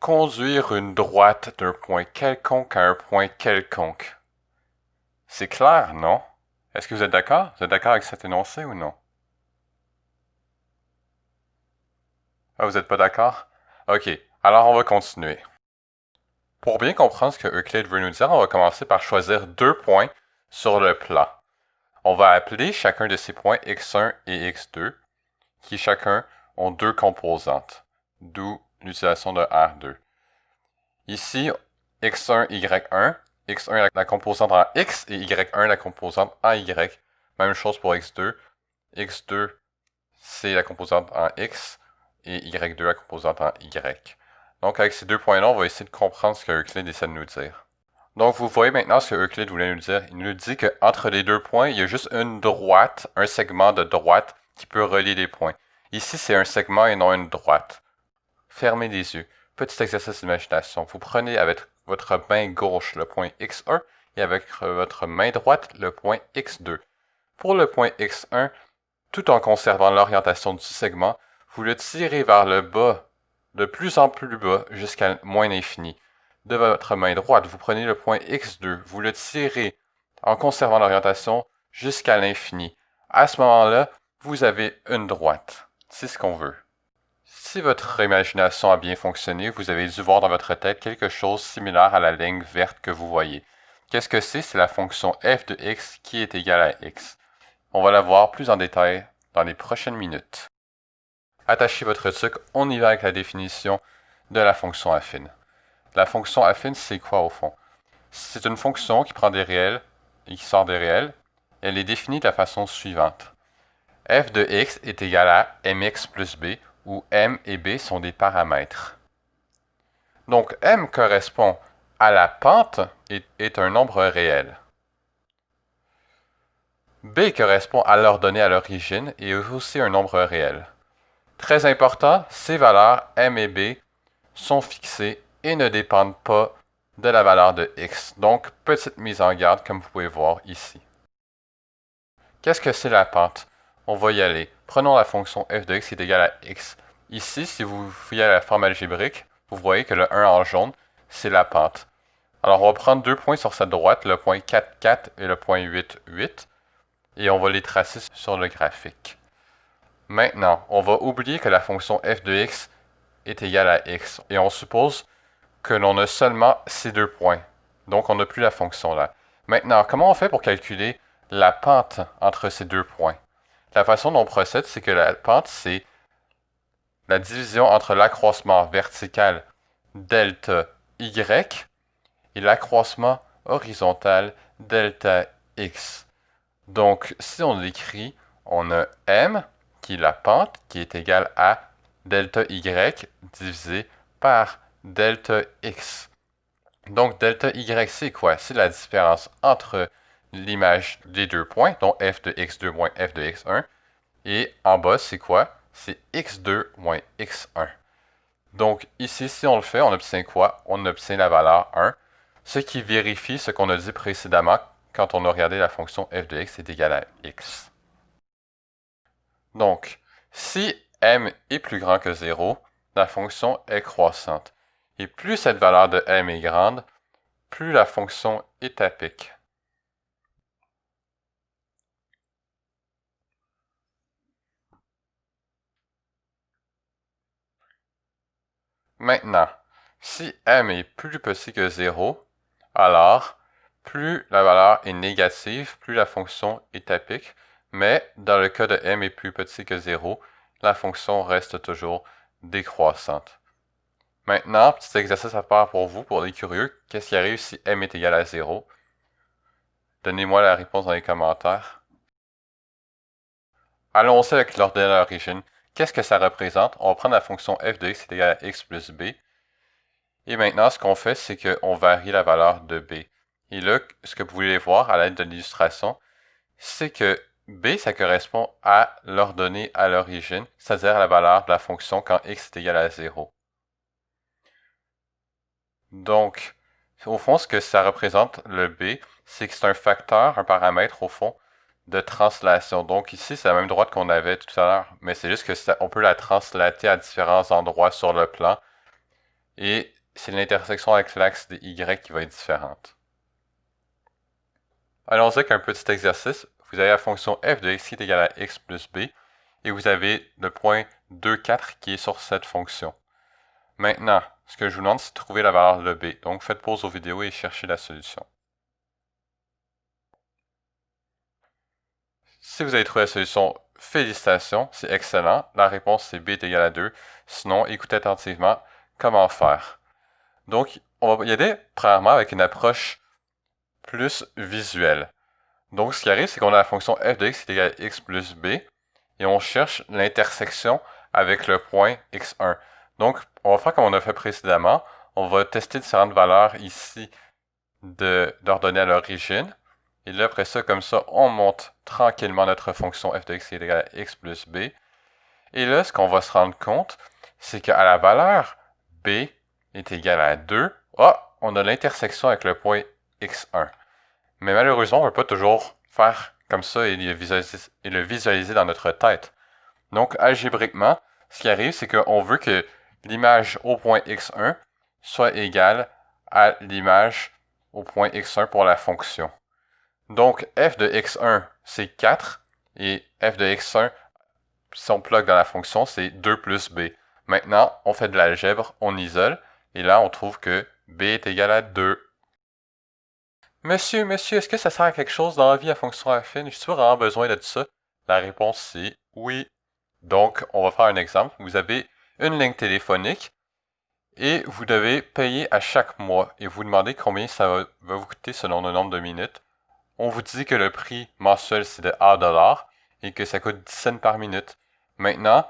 conduire une droite d'un point quelconque à un point quelconque. C'est clair, non? Est-ce que vous êtes d'accord? Vous êtes d'accord avec cet énoncé ou non? Ah, vous n'êtes pas d'accord? Ok, alors on va continuer. Pour bien comprendre ce que Euclide veut nous dire, on va commencer par choisir deux points sur le plan. On va appeler chacun de ces points x1 et x2, qui chacun ont deux composantes, d'où l'utilisation de R2. Ici, x1, y1, x1 la composante en x et y1 la composante en y. Même chose pour x2. x2, c'est la composante en x et y2 la composante en y. Donc avec ces deux points-là, on va essayer de comprendre ce que Euclide essaie de nous dire. Donc vous voyez maintenant ce que Euclide voulait nous dire. Il nous dit qu'entre les deux points, il y a juste une droite, un segment de droite qui peut relier les points. Ici, c'est un segment et non une droite. Fermez les yeux. Petit exercice d'imagination. Vous prenez avec votre main gauche le point x1 et avec votre main droite le point x2. Pour le point x1, tout en conservant l'orientation du segment, vous le tirez vers le bas, de plus en plus bas, jusqu'à moins l'infini. De votre main droite, vous prenez le point x2, vous le tirez en conservant l'orientation jusqu'à l'infini. À ce moment-là, vous avez une droite. C'est ce qu'on veut. Si votre imagination a bien fonctionné, vous avez dû voir dans votre tête quelque chose de similaire à la ligne verte que vous voyez. Qu'est-ce que c'est? C'est la fonction f de x qui est égale à x. On va la voir plus en détail dans les prochaines minutes. Attachez votre truc, on y va avec la définition de la fonction affine. La fonction affine, c'est quoi au fond? C'est une fonction qui prend des réels et qui sort des réels. Elle est définie de la façon suivante. f de x est égal à mx plus b, où m et b sont des paramètres. Donc m correspond à la pente et est un nombre réel. B correspond à l'ordonnée à l'origine et est aussi un nombre réel. Très important, ces valeurs m et b sont fixées et ne dépendent pas de la valeur de x. Donc, petite mise en garde comme vous pouvez voir ici. Qu'est-ce que c'est la pente? On va y aller. Prenons la fonction f de x qui est égale à x. Ici, si vous fouillez à la forme algébrique, vous voyez que le 1 en jaune, c'est la pente. Alors, on va prendre deux points sur cette droite, le point 4, 4 et le point 8, 8, et on va les tracer sur le graphique. Maintenant, on va oublier que la fonction f de x est égale à x, et on suppose que l'on a seulement ces deux points. Donc, on n'a plus la fonction là. Maintenant, comment on fait pour calculer la pente entre ces deux points? La façon dont on procède, c'est que la pente, c'est la division entre l'accroissement vertical delta y et l'accroissement horizontal delta x. Donc, si on l'écrit, on a m, qui est la pente, qui est égale à delta y divisé par delta x. Donc, delta y, c'est quoi? C'est la différence entre l'image des deux points, donc f de x2 moins f de x1. Et en bas, c'est quoi? C'est x2 moins x1. Donc, ici, si on le fait, on obtient quoi? On obtient la valeur 1, ce qui vérifie ce qu'on a dit précédemment quand on a regardé la fonction f de x est égale à x. Donc, si m est plus grand que 0, la fonction est croissante. Et plus cette valeur de m est grande, plus la fonction est à pic. Maintenant, si m est plus petit que 0, alors plus la valeur est négative, plus la fonction est à pic, mais dans le cas de m est plus petit que 0, la fonction reste toujours décroissante. Maintenant, petit exercice à faire pour vous, pour les curieux, qu'est-ce qui arrive si m est égal à 0? Donnez-moi la réponse dans les commentaires. Allons-y avec l'ordonnée à l'origine. Qu'est-ce que ça représente? On va prendre la fonction f de x est égale à x plus b. Et maintenant, ce qu'on fait, c'est qu'on varie la valeur de b. Et là, ce que vous voulez voir à l'aide de l'illustration, c'est que b, ça correspond à l'ordonnée à l'origine, c'est-à-dire à la valeur de la fonction quand x est égal à 0. Donc, au fond, ce que ça représente, le b, c'est que c'est un facteur, un paramètre, au fond, de translation. Donc ici, c'est la même droite qu'on avait tout à l'heure, mais c'est juste que on peut la translater à différents endroits sur le plan. Et c'est l'intersection avec l'axe de y qui va être différente. Allons-y avec un petit exercice. Vous avez la fonction f de x qui est égale à x plus b, et vous avez le point 2, 4 qui est sur cette fonction. Maintenant, ce que je vous demande, c'est de trouver la valeur de b. Donc, faites pause aux vidéos et cherchez la solution. Si vous avez trouvé la solution, félicitations, c'est excellent. La réponse, c'est b est égal à 2. Sinon, écoutez attentivement comment faire. Donc, on va y aller premièrement avec une approche plus visuelle. Donc, ce qui arrive, c'est qu'on a la fonction f de x qui est égale à x plus b, et on cherche l'intersection avec le point x1. Donc, on va faire comme on a fait précédemment. On va tester différentes valeurs ici d'ordonnées à l'origine. Et là, après ça, comme ça, on monte tranquillement notre fonction f de x qui est égale à x plus b. Et là, ce qu'on va se rendre compte, c'est qu'à la valeur b est égale à 2, on a l'intersection avec le point x1. Mais malheureusement, on ne peut pas toujours faire comme ça et le visualiser dans notre tête. Donc, algébriquement, ce qui arrive, c'est qu'on veut que l'image au point x1 soit égale à l'image au point x1 pour la fonction. Donc, f de x1, c'est 4, et f de x1, si on plug dans la fonction, c'est 2 plus b. Maintenant, on fait de l'algèbre, on isole, et là, on trouve que b est égal à 2. Monsieur, est-ce que ça sert à quelque chose dans la vie, la fonction affine? J'ai-tu vraiment besoin de ça? La réponse, c'est oui. Donc, on va faire un exemple. Vous avez une ligne téléphonique, et vous devez payer à chaque mois, et vous demandez combien ça va vous coûter selon le nombre de minutes. On vous dit que le prix mensuel, c'est de $, et que ça coûte 10 cents par minute. Maintenant,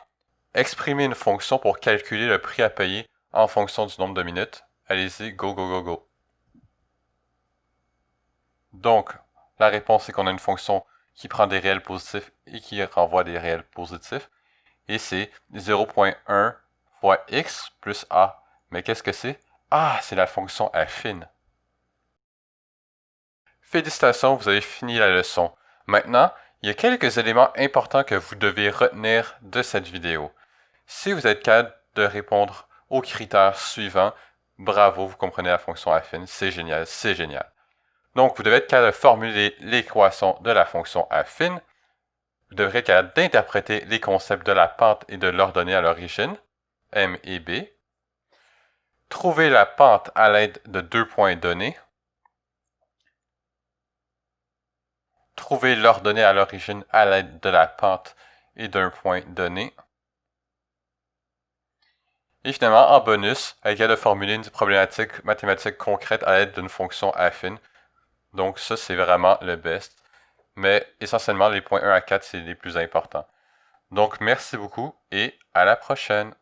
exprimez une fonction pour calculer le prix à payer en fonction du nombre de minutes. Allez-y, go, go, go, go. Donc, la réponse, c'est qu'on a une fonction qui prend des réels positifs et qui renvoie des réels positifs. Et c'est 0.1 fois x plus a. Mais qu'est-ce que c'est? Ah, c'est la fonction affine. Félicitations, vous avez fini la leçon. Maintenant, il y a quelques éléments importants que vous devez retenir de cette vidéo. Si vous êtes capable de répondre aux critères suivants, bravo, vous comprenez la fonction affine, c'est génial, c'est génial. Donc, vous devez être capable de formuler l'équation de la fonction affine. Vous devrez être capable d'interpréter les concepts de la pente et de l'ordonnée à l'origine, M et B. Trouver la pente à l'aide de 2 points donnés. Trouver l'ordonnée à l'origine à l'aide de la pente et d'un point donné. Et finalement, en bonus, être capable de formuler une problématique mathématique concrète à l'aide d'une fonction affine. Donc ça, c'est vraiment le best. Mais essentiellement, les points 1 à 4, c'est les plus importants. Donc merci beaucoup et à la prochaine!